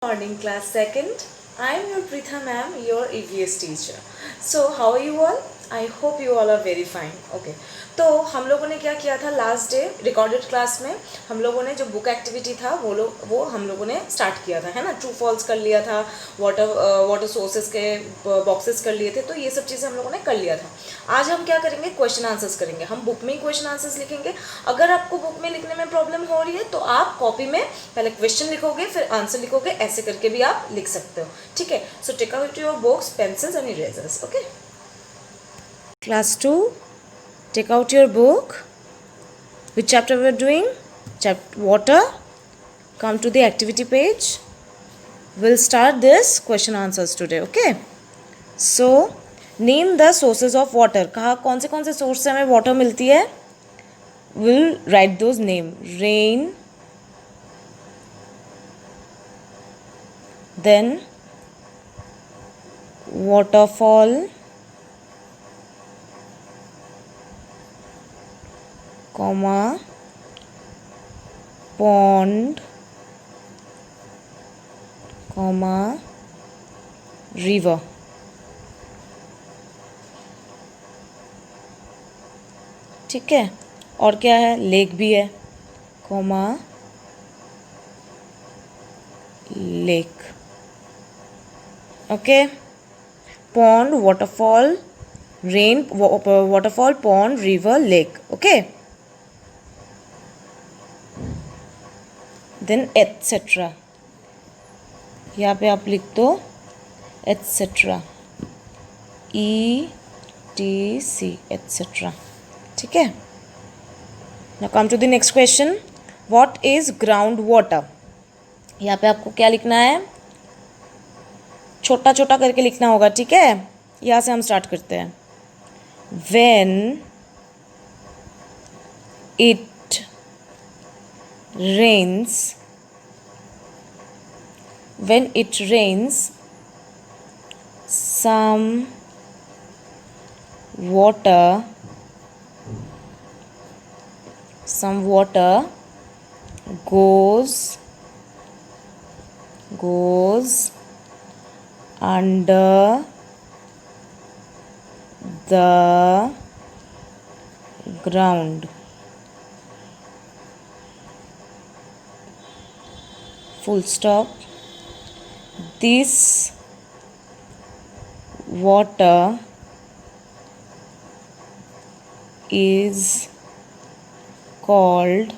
Morning, class second. I am your Pritha ma'am, your EVS teacher. So how are you all? I hope you all are very fine. Okay. तो हम लोगों ने क्या किया था last day recorded class में? हम लोगों ने जो बुक एक्टिविटी था वो हम लोगों ने स्टार्ट किया था, है ना? ट्रू फॉल्स कर लिया था, वाटर सोर्सेज के बॉक्सेस कर लिए थे, तो ये सब चीज़ें हम लोगों ने कर लिया था. आज हम क्या करेंगे? क्वेश्चन आंसर्स करेंगे. हम बुक में ही क्वेश्चन आंसर्स लिखेंगे. अगर आपको बुक में लिखने में प्रॉब्लम हो रही है तो आप कॉपी में पहले क्वेश्चन लिखोगे, फिर आंसर लिखोगे, ऐसे करके भी आप लिख सकते हो. ठीक है. So take out your books, pencils and erasers. Okay. Class 2, take out your book. Which chapter we are doing? Chapter water. Come to the activity page. We'll start this question answers today. Okay. So name the sources of water. कहाँ कौन से source से हमें water मिलती है? We'll write those name. Rain, then waterfall, comma, pond, comma, river. ठीक है. और क्या है? लेक भी है, comma, lake. Okay. Pond, waterfall, rain, waterfall, pond, river, lake. Okay. Then etcetera. यहाँ पे आप लिख दो एटसेट्रा, ETC, एटसेट्रा. ठीक है. Now come to the next question. What is ground water? यहाँ पे आपको क्या लिखना है? छोटा छोटा करके लिखना होगा. ठीक है. यहाँ से हम स्टार्ट करते हैं. When it rains, when it rains, some water goes under the ground. Full stop. This water is called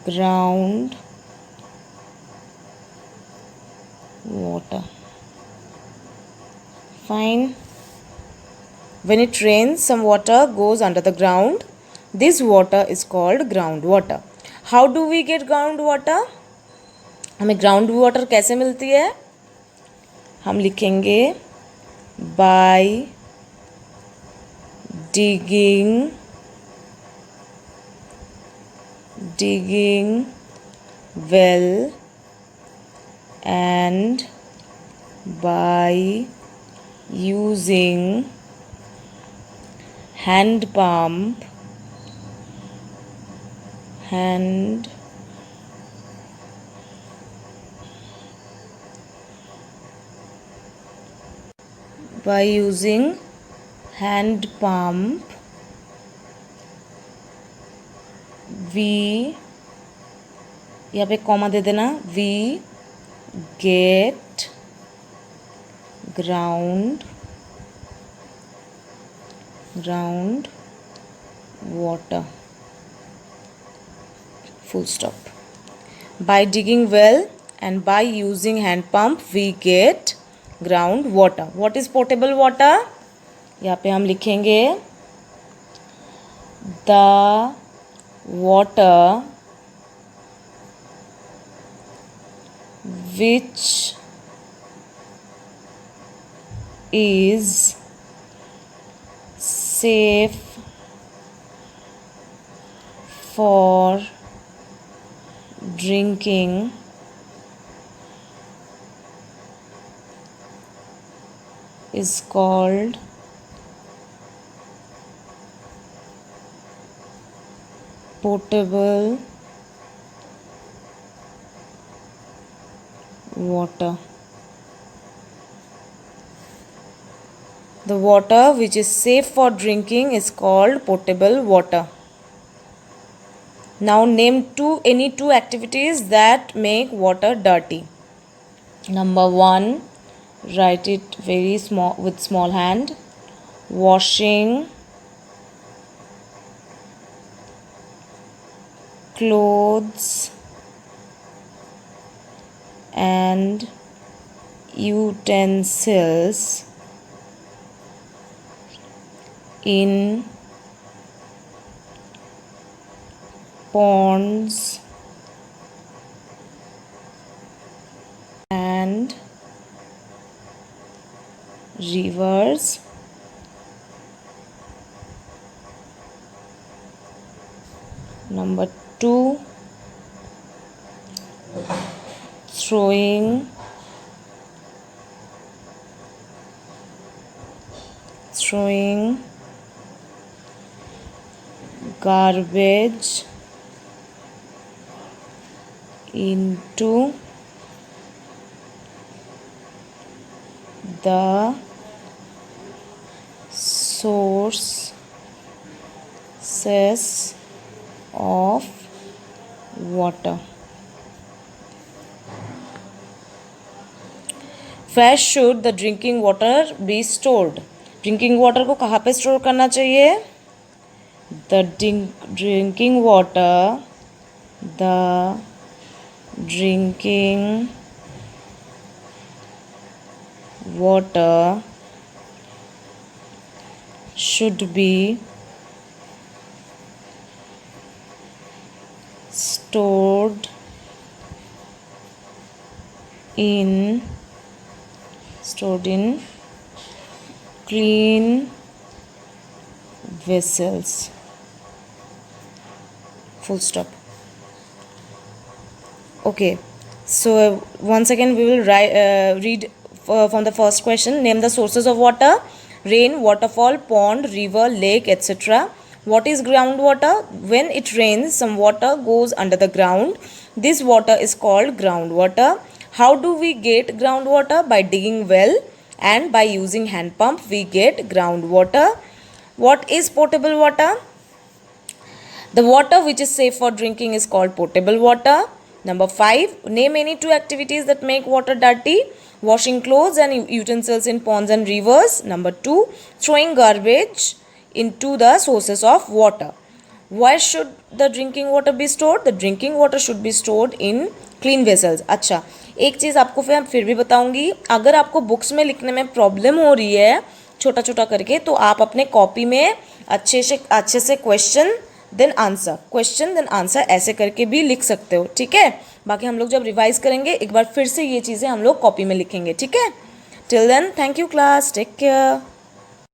ground water. Fine. When it rains, some water goes under the ground. This water is called groundwater. How do we get groundwater? हमें ground water कैसे मिलती है? हम लिखेंगे by digging well and by using hand pump we, यहाँ पे comma दे देना, we get ground water. Full stop. By digging well and by using hand pump we get ground water. What is potable water? यहाँ पे हम लिखेंगे the water which is safe for drinking is called potable water. The water which is safe for drinking is called potable water. Now name any two activities that make water dirty. Number 1, write it very small with small hand. Washing clothes and utensils in ponds and rivers. Number 2, throwing garbage into the sources of water. Where should the drinking water be stored? Drinking water को कहाँ पे store करना चाहिए? The drinking water should be stored in clean vessels. Full stop. Okay, so once again we will read from the first question. Name the sources of water: rain, waterfall, pond, river, lake, etc. What is groundwater? When it rains, some water goes under the ground. This water is called groundwater. How do we get groundwater? By digging well and by using hand pump we get groundwater. What is potable water? The water which is safe for drinking is called potable water. Number 5, name any two activities that make water dirty. Washing clothes and utensils in ponds and rivers. Number 2, throwing garbage into the sources of water. Where should the drinking water be stored? The drinking water should be stored in clean vessels. अच्छा, एक चीज़ आपको फिर भी बताऊंगी, अगर आपको books में लिखने में प्रॉब्लम हो रही है छोटा छोटा करके, तो आप अपने कॉपी में अच्छे से क्वेश्चन देन आंसर ऐसे करके भी लिख सकते हो, ठीक है। बाकी हम लोग जब रिवाइज करेंगे एक बार फिर से ये चीज़ें हम लोग कॉपी में लिखेंगे, ठीक है। Till then, thank you class, take care.